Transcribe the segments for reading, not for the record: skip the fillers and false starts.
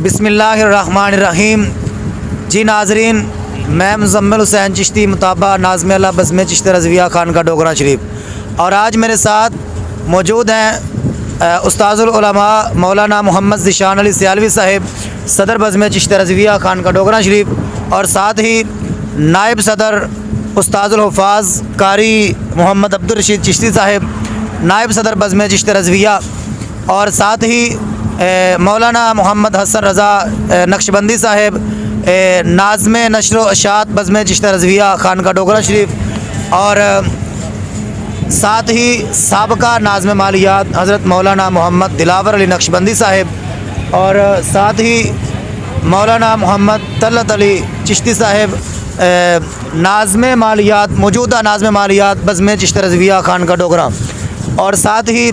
بسم اللہ الرحمن الرحیم۔ جی ناظرین، میں مزمل حسین چشتی مطابع ناظم اللہ بزم چشتی رضویہ خان کا ڈوگرہ شریف، اور آج میرے ساتھ موجود ہیں استاذ العلماء مولانا محمد ذیشان علی سیالوی صاحب، صدر بزم چشتی رضویہ خان کا ڈوگرہ شریف، اور ساتھ ہی نائب صدر استاذ الحفاظ قاری محمد عبدالرشید چشتی صاحب، نائب صدر بزم چشتی رضویہ، اور ساتھ ہی مولانا محمد حسن رضا نقشبندی صاحب، ناظم نشر و اشاعت بزم چشتی رضویہ خان کا ڈوگرہ شریف، اور ساتھ ہی سابقہ ناظم مالیات حضرت مولانا محمد دلاور علی نقشبندی صاحب، اور ساتھ ہی مولانا محمد طلعت علی چشتی صاحب، ناظم مالیات موجودہ ناظم مالیات بزم چشتی رضویہ خان کا ڈوگرہ، اور ساتھ ہی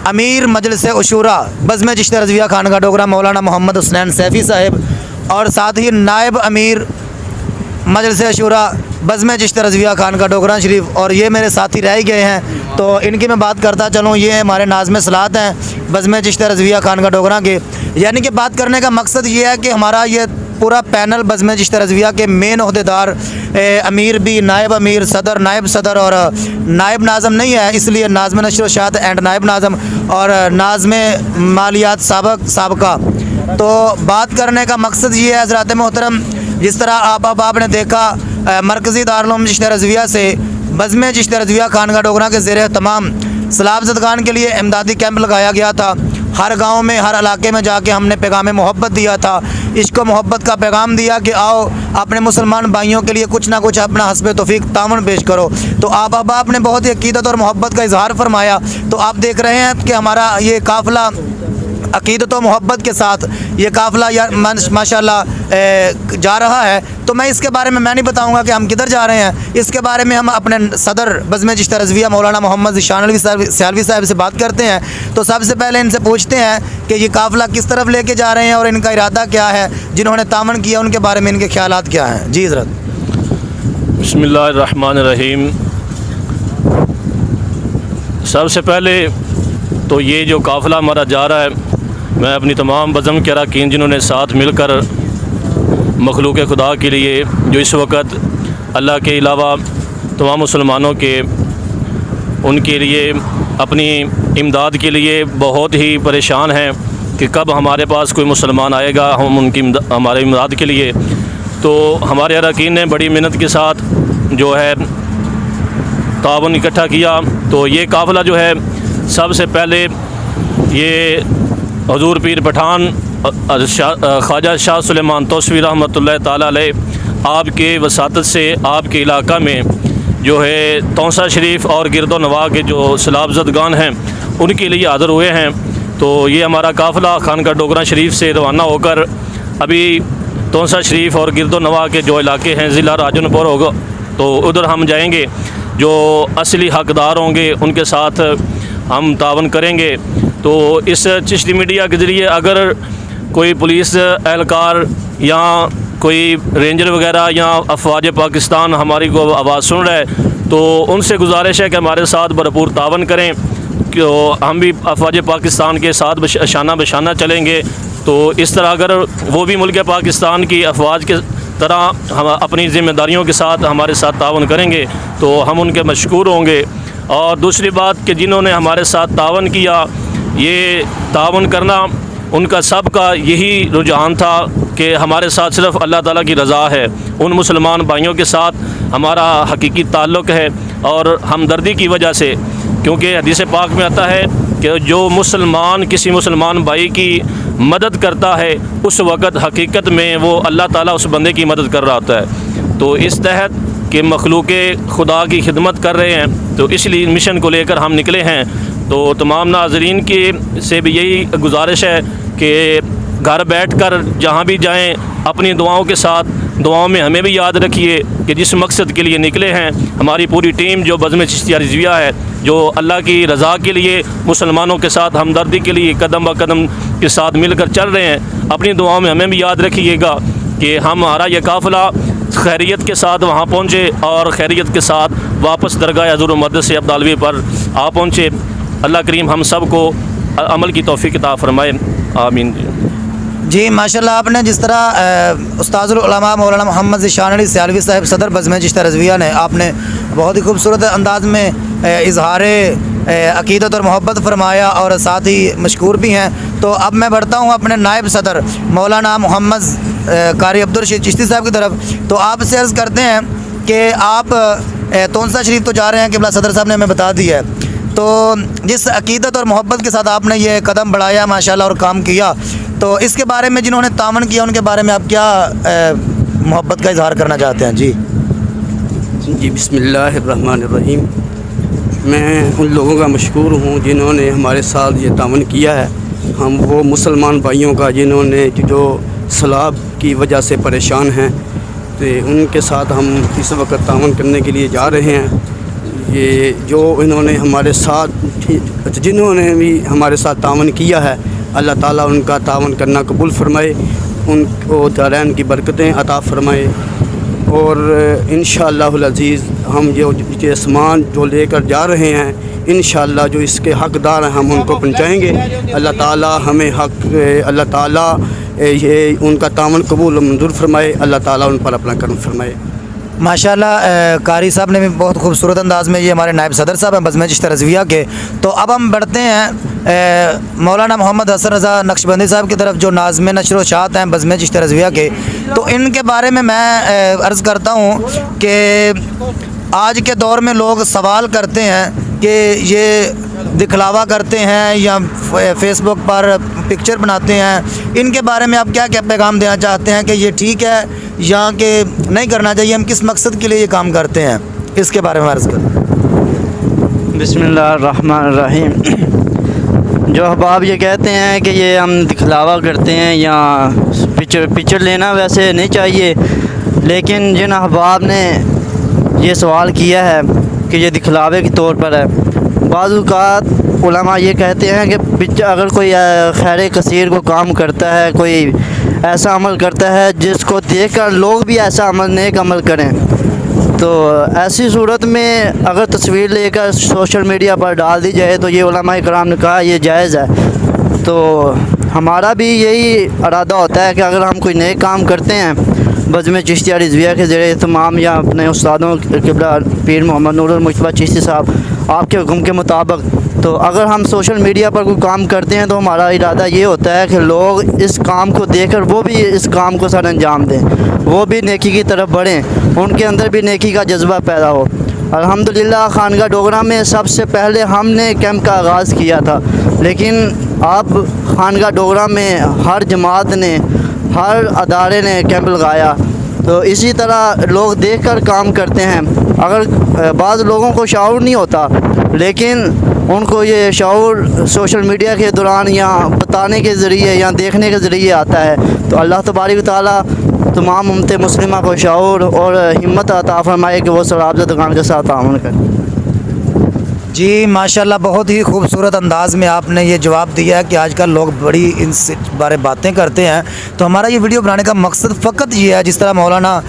امیر مجلس عشورہ بزم چشتی رضویہ خان کا ڈوگرہ مولانا محمد حسنین سیفی صاحب، اور ساتھ ہی نائب امیر مجلس عشورہ بزم چشتی رضویہ خان کا ڈوگرہ شریف، اور یہ میرے ساتھی رہ گئے ہیں تو ان کی میں بات کرتا چلوں۔ یہ ہمارے ناظم صلاحات ہیں بزم چشتی رضویہ خان کا ڈوگرہ کے، یعنی کہ بات کرنے کا مقصد یہ ہے کہ ہمارا یہ پورا پینل بزم چشتی رضویہ کے مین عہدیدار امیر بھی، نائب امیر، صدر، نائب صدر اور نائب ناظم نہیں ہے، اس لیے ناظم نشر و اشاعت اینڈ نائب ناظم اور ناظم مالیات سابقہ۔ تو بات کرنے کا مقصد یہ ہے حضرات محترم، جس طرح آپ نے دیکھا مرکزی دارالعلوم چشتی رضویہ سے بزم چشتی رضویہ خان کا ڈوگرہ کے زیر تمام سیلاب زدگان کے لیے امدادی کیمپ لگایا گیا تھا۔ ہر گاؤں میں، ہر علاقے میں جا کے ہم نے پیغام محبت دیا تھا، عشق و محبت کا پیغام دیا کہ آؤ اپنے مسلمان بھائیوں کے لیے کچھ نہ کچھ اپنا حسب توفیق تعاون پیش کرو۔ تو آپ نے بہت ہی عقیدت اور محبت کا اظہار فرمایا۔ تو آپ دیکھ رہے ہیں کہ ہمارا یہ قافلہ عقیدت و محبت کے ساتھ یہ قافلہ ماشاءاللہ جا رہا ہے۔ تو میں اس کے بارے میں نہیں بتاؤں گا کہ ہم کدھر جا رہے ہیں، اس کے بارے میں ہم اپنے صدر بزم چشتی رضویہ مولانا محمد ذیشان علی سیالوی صاحب سے بات کرتے ہیں۔ تو سب سے پہلے ان سے پوچھتے ہیں کہ یہ قافلہ کس طرف لے کے جا رہے ہیں اور ان کا ارادہ کیا ہے، جنہوں نے تعاون کیا ان کے بارے میں ان کے خیالات کیا ہیں۔ جی حضرت۔ بسم اللہ الرحمن الرحیم۔ سب سے پہلے تو یہ جو قافلہ ہمارا جا رہا ہے، میں اپنی تمام بزم کے اراکین جنہوں نے ساتھ مل کر مخلوق خدا کے لیے، جو اس وقت اللہ کے علاوہ تمام مسلمانوں کے ان کے لیے اپنی امداد کے لیے بہت ہی پریشان ہیں کہ کب ہمارے پاس کوئی مسلمان آئے گا ہم ان کی ہمارے امداد کے لیے، تو ہمارے اراکین نے بڑی محنت کے ساتھ جو ہے تعاون اکٹھا کیا۔ تو یہ قافلہ جو ہے سب سے پہلے یہ حضور پیر پٹھان خواجہ شاہ سلیمان توسوی رحمۃ اللہ تعالیٰ علیہ آپ کے وساطت سے آپ کے علاقہ میں جو ہے تونسا شریف اور گرد و نواح کے جو سیلاب زدگان ہیں ان کے لیے حاضر ہوئے ہیں۔ تو یہ ہمارا قافلہ خانقاہ ڈوگرہ شریف سے روانہ ہو کر ابھی تونسا شریف اور گرد و نواح کے جو علاقے ہیں ضلع راجن پور ہوگا، تو ادھر ہم جائیں گے، جو اصلی حقدار ہوں گے ان کے ساتھ ہم تعاون کریں گے۔ تو اس چشتی میڈیا کے ذریعے اگر کوئی پولیس اہلکار یا کوئی رینجر وغیرہ یا افواج پاکستان ہماری کو آواز سن رہا ہے تو ان سے گزارش ہے کہ ہمارے ساتھ بھرپور تعاون کریں، کہ ہم بھی افواج پاکستان کے ساتھ شانہ بشانہ چلیں گے۔ تو اس طرح اگر وہ بھی ملک پاکستان کی افواج کے طرح ہم اپنی ذمہ داریوں کے ساتھ ہمارے ساتھ تعاون کریں گے تو ہم ان کے مشکور ہوں گے۔ اور دوسری بات کہ جنہوں نے ہمارے ساتھ تعاون کیا، یہ تعاون کرنا ان کا سب کا یہی رجحان تھا کہ ہمارے ساتھ صرف اللہ تعالیٰ کی رضا ہے، ان مسلمان بھائیوں کے ساتھ ہمارا حقیقی تعلق ہے اور ہمدردی کی وجہ سے، کیونکہ حدیث پاک میں آتا ہے کہ جو مسلمان کسی مسلمان بھائی کی مدد کرتا ہے اس وقت حقیقت میں وہ اللہ تعالیٰ اس بندے کی مدد کر رہا ہوتا ہے۔ تو اس تحت کہ مخلوق خدا کی خدمت کر رہے ہیں تو اس لیے مشن کو لے کر ہم نکلے ہیں۔ تو تمام ناظرین کی سے بھی یہی گزارش ہے کہ گھر بیٹھ کر جہاں بھی جائیں اپنی دعاؤں کے ساتھ دعاؤں میں ہمیں بھی یاد رکھیے کہ جس مقصد کے لیے نکلے ہیں۔ ہماری پوری ٹیم جو بزم چشتی رضویہ ہے، جو اللہ کی رضا کے لیے مسلمانوں کے ساتھ ہمدردی کے لیے قدم بہ قدم کے ساتھ مل کر چل رہے ہیں، اپنی دعاؤں میں ہمیں بھی یاد رکھیے گا کہ ہمارا یہ قافلہ خیریت کے ساتھ وہاں پہنچے اور خیریت کے ساتھ واپس درگاہ حضور مقدس عبدالوی پر آ پہنچے۔ اللہ کریم ہم سب کو عمل کی توفیق عطا فرمائے، آمین۔ جی ماشاءاللہ آپ نے جس طرح استاذ العلماء مولانا محمد ذیشان علی سیالوی صاحب صدر بزم چشتیہ رضویہ نے آپ نے بہت ہی خوبصورت انداز میں اظہار عقیدت اور محبت فرمایا اور ساتھ ہی مشکور بھی ہیں، تو اب میں بڑھتا ہوں اپنے نائب صدر مولانا محمد قاری عبدالرشید چشتی صاحب کی طرف۔ تو آپ سے عرض کرتے ہیں کہ آپ تونسا شریف تو جا رہے ہیں، قبلہ صدر صاحب نے ہمیں بتا دیا ہے، تو جس عقیدت اور محبت کے ساتھ آپ نے یہ قدم بڑھایا ماشاءاللہ اور کام کیا، تو اس کے بارے میں جنہوں نے تعاون کیا ان کے بارے میں آپ کیا محبت کا اظہار کرنا چاہتے ہیں؟ جی بسم اللہ الرحمن الرحیم۔ میں ان لوگوں کا مشکور ہوں جنہوں نے ہمارے ساتھ یہ تعاون کیا ہے۔ ہم وہ مسلمان بھائیوں کا جنہوں نے جو سیلاب کی وجہ سے پریشان ہیں، تو ان کے ساتھ ہم اس وقت تعاون کرنے کے لیے جا رہے ہیں۔ یہ جو انہوں نے ہمارے ساتھ جنہوں نے بھی ہمارے ساتھ تعاون کیا ہے، اللہ تعالیٰ ان کا تعاون کرنا قبول فرمائے، ان کو دارین کی برکتیں عطا فرمائے، اور انشاءاللہ العزیز ہم جو سامان جو لے کر جا رہے ہیں انشاءاللہ جو اس کے حقدار ہیں ہم ان کو پہنچائیں گے۔ اللہ تعالیٰ ہمیں اللہ تعالیٰ یہ ان کا تعاون قبول و منظور فرمائے، اللہ تعالیٰ ان پر اپنا کرم فرمائے۔ ماشاءاللہ قاری صاحب نے بھی بہت خوبصورت انداز میں، یہ ہمارے نائب صدر صاحب ہیں بزم چشتیہ رضویہ کے۔ تو اب ہم بڑھتے ہیں مولانا محمد حسن رضا نقشبندی صاحب کی طرف، جو ناظم نشر و اشاعت ہیں بزم چشتیہ رضویہ کے۔ تو ان کے بارے میں عرض کرتا ہوں کہ آج کے دور میں لوگ سوال کرتے ہیں کہ یہ دکھلاوا کرتے ہیں یا فیس بک پر پکچر بناتے ہیں، ان کے بارے میں آپ کیا پیغام دینا چاہتے ہیں کہ یہ ٹھیک ہے یا کہ نہیں کرنا چاہیے؟ ہم کس مقصد کے لیے یہ کام کرتے ہیں، اس کے بارے میں عرض کریں۔ بسم اللہ الرحمن الرحیم۔ جو احباب یہ کہتے ہیں کہ یہ ہم دکھلاوا کرتے ہیں یا پکچر لینا ویسے نہیں چاہیے، لیکن جن احباب نے یہ سوال کیا ہے کہ یہ دکھلاوے کے طور پر ہے، بعض اوقات علماء یہ کہتے ہیں کہ اگر کوئی خیر کثیر کو کام کرتا ہے، کوئی ایسا عمل کرتا ہے جس کو دیکھ کر لوگ بھی ایسا نیک عمل کریں، تو ایسی صورت میں اگر تصویر لے کر سوشل میڈیا پر ڈال دی جائے تو یہ علماء کرام نے کہا یہ جائز ہے۔ تو ہمارا بھی یہی ارادہ ہوتا ہے کہ اگر ہم کوئی نئے کام کرتے ہیں بزم چشتیہ رضویہ کے زیر اہتمام یا اپنے استادوں قبلہ پیر محمد نور المجتبیٰ چشتی صاحب آپ کے حکم کے مطابق، تو اگر ہم سوشل میڈیا پر کوئی کام کرتے ہیں تو ہمارا ارادہ یہ ہوتا ہے کہ لوگ اس کام کو دیکھ کر وہ بھی اس کام کو سر انجام دیں، وہ بھی نیکی کی طرف بڑھیں، ان کے اندر بھی نیکی کا جذبہ پیدا ہو۔ الحمدللہ خانگاہ ڈوگرہ میں سب سے پہلے ہم نے کیمپ کا آغاز کیا تھا، لیکن اب خانگاہ ڈوگرہ میں ہر جماعت نے، ہر ادارے نے کیمپ لگایا، تو اسی طرح لوگ دیکھ کر کام کرتے ہیں۔ اگر بعض لوگوں کو شعور نہیں ہوتا، لیکن ان کو یہ شعور سوشل میڈیا کے دوران یا بتانے کے ذریعے یا دیکھنے کے ذریعے آتا ہے، تو اللہ تبارک و تعالیٰ تمام امت مسلمہ کو شعور اور ہمت عطا فرمائے کہ وہ سرابزہ دکان کے ساتھ تعاون کریں۔ جی ماشاءاللہ بہت ہی خوبصورت انداز میں آپ نے یہ جواب دیا ہے کہ آج کل لوگ بڑی ان سے بارے باتیں کرتے ہیں، تو ہمارا یہ ویڈیو بنانے کا مقصد فقط یہ ہے، جس طرح مولانا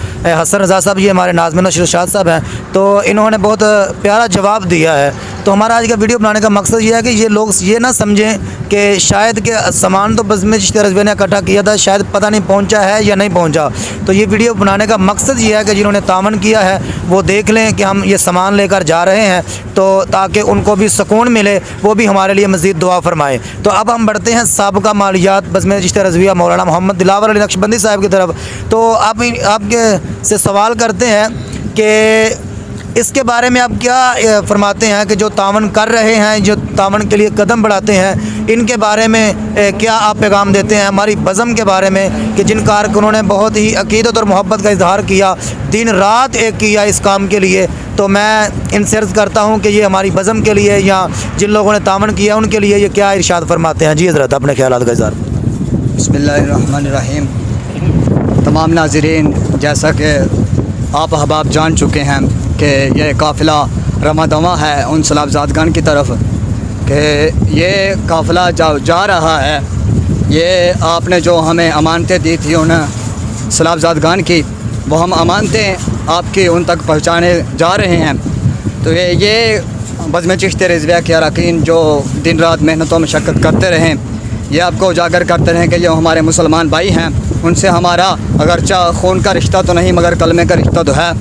حسن رضا صاحب یہ ہمارے ناظم نشر و اشاعت صاحب ہیں، تو انہوں نے بہت پیارا جواب دیا ہے۔ تو ہمارا آج کا ویڈیو بنانے کا مقصد یہ ہے کہ یہ لوگ یہ نہ سمجھیں کہ شاید کہ سامان تو بزم چشتیہ رضویہ نے اکٹھا کیا تھا، شاید پتہ نہیں پہنچا ہے یا نہیں پہنچا۔ تو یہ ویڈیو بنانے کا مقصد یہ ہے کہ جنہوں نے تعاون کیا ہے وہ دیکھ لیں کہ ہم یہ سامان لے کر جا رہے ہیں، تو تاکہ ان کو بھی سکون ملے، وہ بھی ہمارے لیے مزید دعا فرمائے۔ تو اب ہم بڑھتے ہیں سابقہ مالیات بزم چشتیہ رضویہ مولانا محمد دلاور علی نقشبندی صاحب کی طرف۔ تو آپ کے سے سوال کرتے ہیں کہ اس کے بارے میں آپ کیا فرماتے ہیں کہ جو تعاون کر رہے ہیں، جو تعاون کے لیے قدم بڑھاتے ہیں، ان کے بارے میں کیا آپ پیغام دیتے ہیں ہماری بزم کے بارے میں کہ جن کارکنوں نے بہت ہی عقیدت اور محبت کا اظہار کیا، دن رات ایک کیا اس کام کے لیے؟ تو میں ان سے عرض کرتا ہوں کہ یہ ہماری بزم کے لیے یا جن لوگوں نے تعاون کیا ان کے لیے یہ کیا ارشاد فرماتے ہیں؟ جی حضرت اپنے خیالات کا اظہار۔ بسم اللہ الرحمن الرحیم۔ تمام ناظرین، جیسا کہ آپ احباب جان چکے ہیں کہ یہ قافلہ رمادواں ہے ان سلاب زادگان کی طرف، کہ یہ قافلہ جا رہا ہے، یہ آپ نے جو ہمیں امانتیں دی تھی ان سلاب زادگان کی، وہ ہم امانتیں آپ کی ان تک پہنچانے جا رہے ہیں۔ تو یہ بزم چشتیہ رضویہ کے اراکین جو دن رات محنت و مشقت کرتے رہیں، یہ آپ کو اجاگر کرتے رہیں کہ یہ ہمارے مسلمان بھائی ہیں، ان سے ہمارا اگرچہ خون کا رشتہ تو نہیں مگر کلمے کا رشتہ تو ہے۔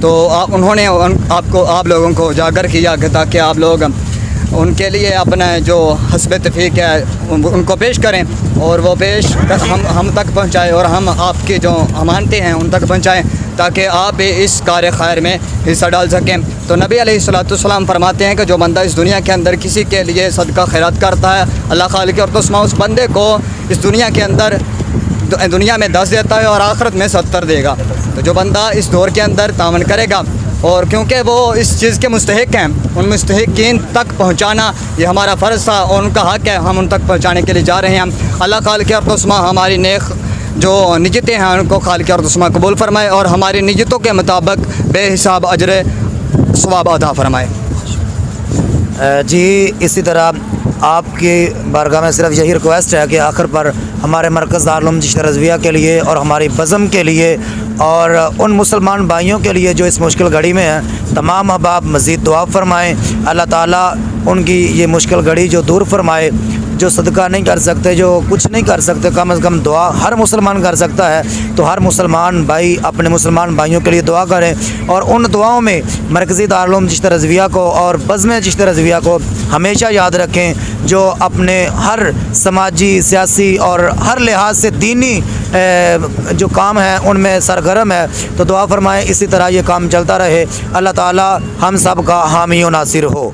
تو انہوں نے آپ لوگوں کو اجاگر کیا کہ تاکہ آپ لوگ ان کے لیے اپنا جو حسب تفیق ہے ان کو پیش کریں، اور وہ پیش ہم تک پہنچائیں، اور ہم آپ کی جو امانتیں ہیں ان تک پہنچائیں تاکہ آپ بھی اس کار خیر میں حصہ ڈال سکیں۔ تو نبی علیہ الصلوۃ والسلام فرماتے ہیں کہ جو بندہ اس دنیا کے اندر کسی کے لیے صدقہ خیرات کرتا ہے، اللہ خالق اور تسمہ اس بندے کو اس دنیا کے اندر دنیا میں 10 دیتا ہے اور آخرت میں 70 دے گا۔ تو جو بندہ اس دور کے اندر تعاون کرے گا، اور کیونکہ وہ اس چیز کے مستحق ہیں، ان مستحقین تک پہنچانا یہ ہمارا فرض تھا اور ان کا حق ہے، ہم ان تک پہنچانے کے لیے جا رہے ہیں۔ اللہ خالق اور تسمہ ہماری نیک جو نیتیں ہیں ان کو خالق اور تسمہ قبول فرمائے، اور ہماری نیتوں کے مطابق بے حساب اجر ثواب عطا فرمائے۔ جی اسی طرح آپ کی بارگاہ میں صرف یہی ریکویسٹ ہے کہ آخر پر ہمارے مرکز دارالعلوم چشتیہ رضویہ کے لیے اور ہماری بزم کے لیے اور ان مسلمان بھائیوں کے لیے جو اس مشکل گھڑی میں ہیں، تمام احباب مزید دعا فرمائیں، اللہ تعالیٰ ان کی یہ مشکل گھڑی جو دور فرمائے۔ جو صدقہ نہیں کر سکتے، جو کچھ نہیں کر سکتے، کم از کم دعا ہر مسلمان کر سکتا ہے، تو ہر مسلمان بھائی اپنے مسلمان بھائیوں کے لیے دعا کریں، اور ان دعاؤں میں مرکزی دارالعلوم چشتیہ رضویہ کو اور بزم چشتیہ رضویہ کو ہمیشہ یاد رکھیں، جو اپنے ہر سماجی، سیاسی اور ہر لحاظ سے دینی جو کام ہے ان میں سرگرم ہے۔ تو دعا فرمائیں اسی طرح یہ کام چلتا رہے، اللہ تعالی ہم سب کا حامی و ناصر ہو۔